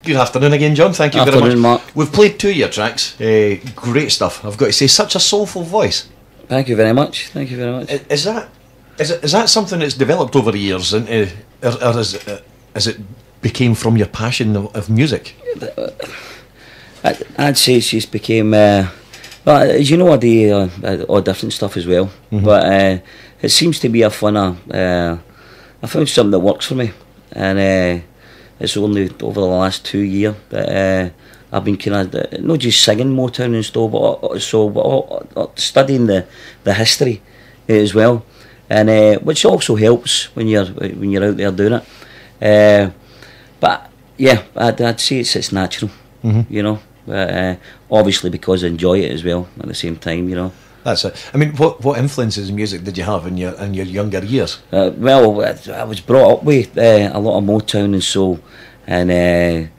Good afternoon again, John. Thank you very Afternoon, much. Mark. We've played 2 of your tracks. Great stuff. I've got to say, such a soulful voice. Thank you very much. Thank you very much. Is that something that's developed over the years, or is it became from your passion of music? I'd say it's just became. Well, as you know, I do all different stuff as well. Mm-hmm. But it seems to be a funner. I found something that works for me, and it's only over the last 2 years that I've been kind of not just singing Motown and stuff, but studying the history as well, and which also helps when you're out there doing it. But yeah, I'd say it's natural, Mm-hmm. you know. Obviously because I enjoy it as well at the same time, you know. That's it. I mean, what influences in music did you have in your younger years? Well, I was brought up with a lot of Motown and soul, and I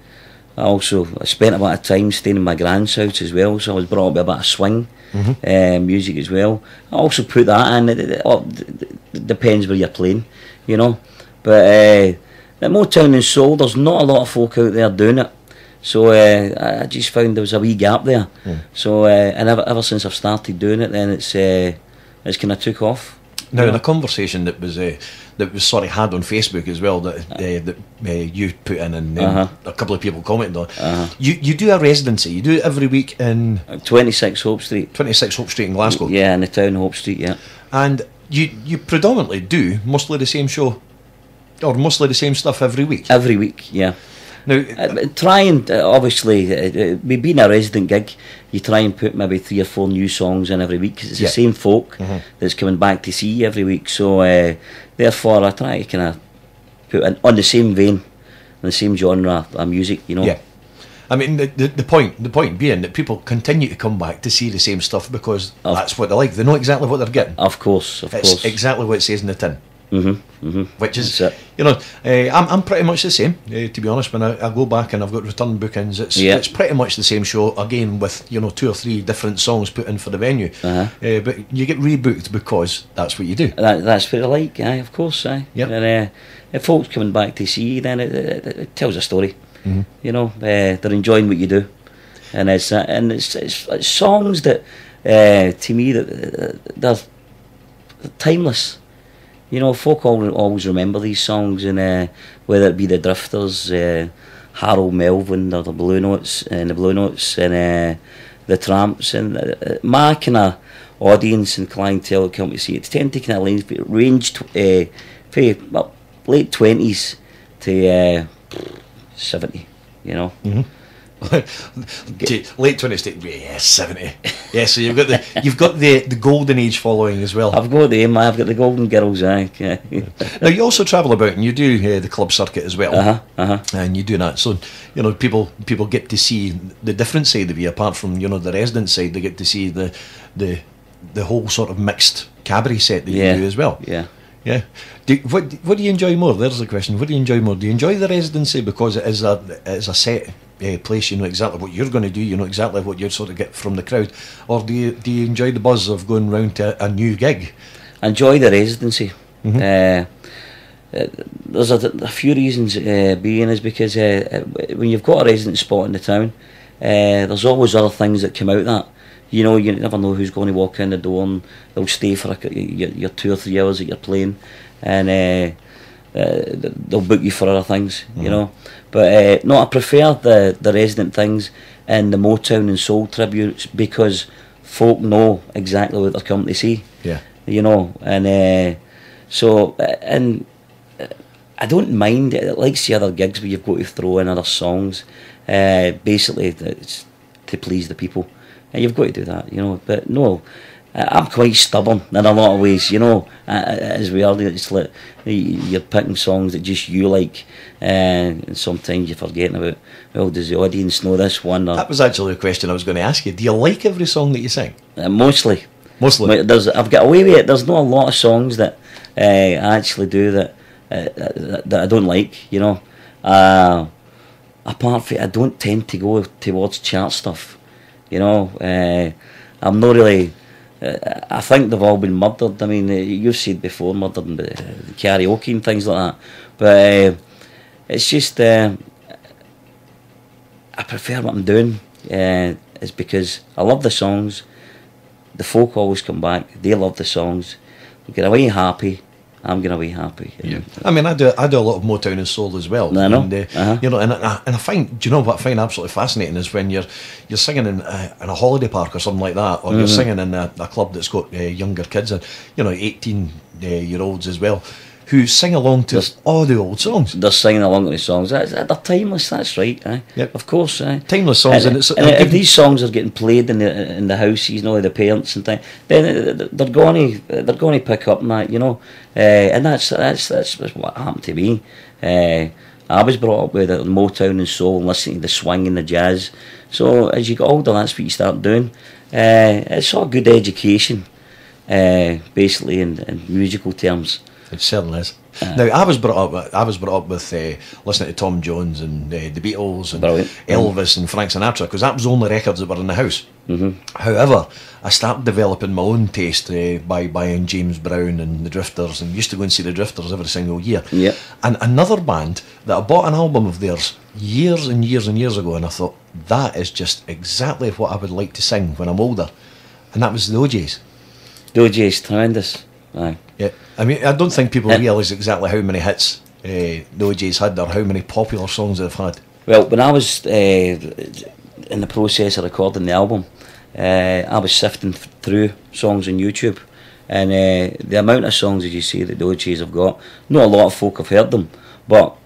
spent a lot of time staying in my grand's house as well, so I was brought up with a bit of swing music as well. I also put that in, it depends where you're playing, you know. But the Motown and soul, there's not a lot of folk out there doing it. So I just found there was a wee gap there. So and ever since I've started doing it, then it's kind of took off. Now, in a conversation that was sort of had on Facebook as well, that you put in, and a couple of people commented on. You do a residency. You do it every week in 26 Hope Street. 26 Hope Street in Glasgow. Yeah, in the town Hope Street. Yeah. And you predominantly do mostly the same show, or mostly the same stuff every week. Every week, yeah. Now, try and obviously, being a resident gig, you try and put maybe 3 or 4 new songs in every week, because it's the same folk that's coming back to see you every week. So therefore, I try to kind of put in on the same vein, the same genre of music, you know. Yeah, I mean the point being that people continue to come back to see the same stuff because that's what they like. They know exactly what they're getting. Of course. It's exactly what it says in the tin. Which is, That's it. you know, I'm pretty much the same. To be honest, when I go back and I've got return bookings, it's pretty much the same show again with 2 or 3 different songs put in for the venue. But you get rebooked because that's what you do. That's what I like. Aye, of course. Aye. Yep. And if folks coming back to see you, then it tells a story. You know, they're enjoying what you do, and it's songs that to me that they're timeless. You know, folk always remember these songs, and whether it be the Drifters, Harold Melvin, or the Blue Notes, and the Tramps, and my kind of audience and clientele that come to see it tend to kind of range from late 20s to 70. You know. Late 20s, 70. Yeah, so you've got the golden age following as well. I've got I've got the Golden Girls. Aye. Now you also travel about and you do the club circuit as well. And you do that, so people get to see the different side of you apart from the resident side. They get to see the whole sort of mixed cabaret set that you do as well. Yeah. What do you enjoy more? There's the question. What do you enjoy more? Do you enjoy the residency because it is a set place? You know exactly what you're going to do. You know exactly what you sort of get from the crowd. Or do you enjoy the buzz of going round to a new gig? I enjoy the residency. There's a few reasons being is because when you've got a resident spot in the town, there's always other things that come out of that. You know, you never know who's going to walk in the door, and they'll stay for your 2 or 3 hours that you're playing, and they'll book you for other things, you know. But no, I prefer the resident things and the Motown and soul tributes because folk know exactly what they're coming to see. Yeah. You know, and so and I don't mind it. Like the other gigs where you've got to throw in other songs. Basically, it's to please the people. And you've got to do that, you know. But no, I'm quite stubborn in a lot of ways, you know. As we are, it's like you're picking songs that just you like, and sometimes you're forgetting about, well, does the audience know this one? Or, that was actually a question I was going to ask you. Do you like every song that you sing? Mostly. I've got away with it. There's not a lot of songs that I actually do that I don't like, you know. Apart from it, I don't tend to go towards chart stuff. You know, I'm not really. I think they've all been murdered. I mean, you've said before, murdered in karaoke and things like that. But it's just I prefer what I'm doing. Is because I love the songs. The folk always come back. They love the songs. We get away happy. I'm going away happy. Yeah. I mean, I do a lot of Motown and soul as well. I know. And, you know, and I find, do you know what I find absolutely fascinating is when you're singing in a holiday park or something like that, or you're singing in a club that's got younger kids and, you know, 18-year-olds as well, who sing along to all the old songs. They're singing along to the songs. They're timeless. That's right. Yep. Of course. Timeless songs, and if these songs are getting played in the house, you know, the parents and things, then they're going to pick up on that, you know. And that's what happened to me. I was brought up with Motown and soul, and listening to the swing and the jazz. So as you get older, that's what you start doing. It's all good education, basically in musical terms. It certainly is. Now, I was brought up with listening to Tom Jones and the Beatles and Elvis and Frank Sinatra, because that was the only records that were in the house. However, I started developing my own taste by buying James Brown and the Drifters, and used to go and see the Drifters every single year. Yep. And another band that I bought an album of theirs years and years and years ago, and I thought, that is just exactly what I would like to sing when I'm older, and that was the OJs. The OJs, tremendous. Aye. Yeah, I mean, I don't think people realise exactly how many hits the OJs had, or how many popular songs they've had. Well, when I was in the process of recording the album, I was sifting through songs on YouTube, and the amount of songs, as you say, that the OJs have got, not a lot of folk have heard them, but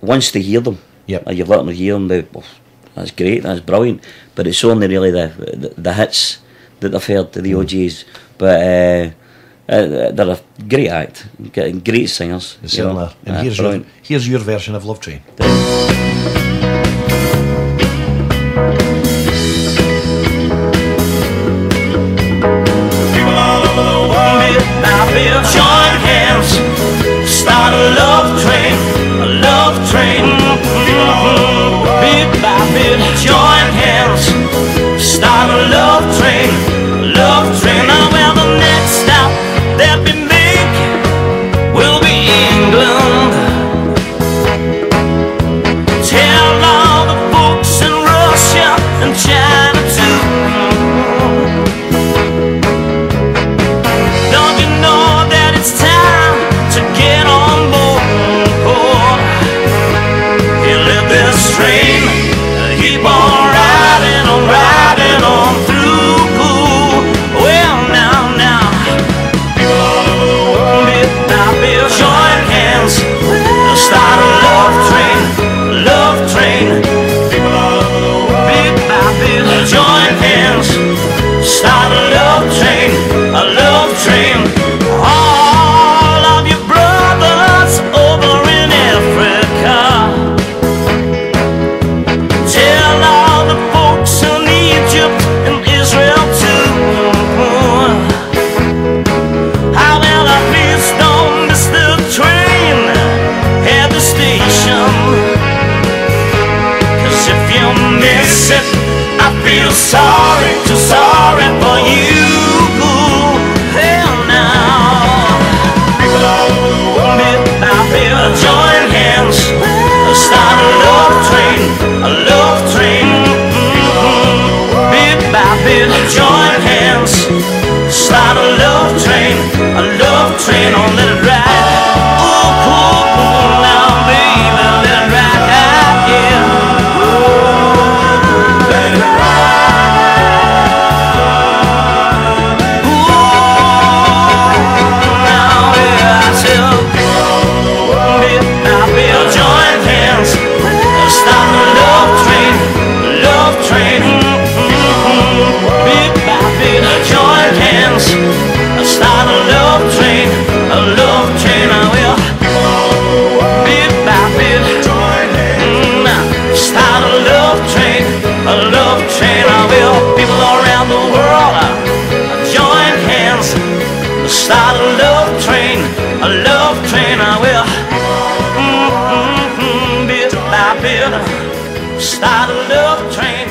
once they hear them, you've let them hear them, that's great, that's brilliant, but it's only really the hits that they've heard to the OJs. But they're a great act, great singers. They certainly are. And here's your version of Love Train. People all over the world, join hands, start a love train, a love train. People all over the world, bit by bit, join hands, start a love train, a love train. Now well, the next stop that we make will be England. Tell all the folks in Russia and China too. Don't you know that it's time to get on board? You live this train, keep on riding on through. Well, now, people all over the world, bit by bit, join hands, start a love train, love train. People all over the world, bit by bit, join hands, start a love train, a love train. All of your brothers over in Africa, tell all the folks in Egypt and Israel too. How well at least don't miss the train at the station. 'Cause if you miss it, I feel sorry, too sorry for you. Hell now. People all over the world, bit by bit, join hands, start a love train, a love train. Bit by bit, join hands, start a love train, oh let it ride. Ooh, now baby, let it ride, yeah. Let it ride. Ooh, now yeah, I tell bit by bit, join hands, start a love train, love train. Bit by bit, join hands, start a love train, I will. Bit by bit, join hands, start a love train, I will. People all around the world, join hands, start a love train, I will. Bit by bit, start a love train,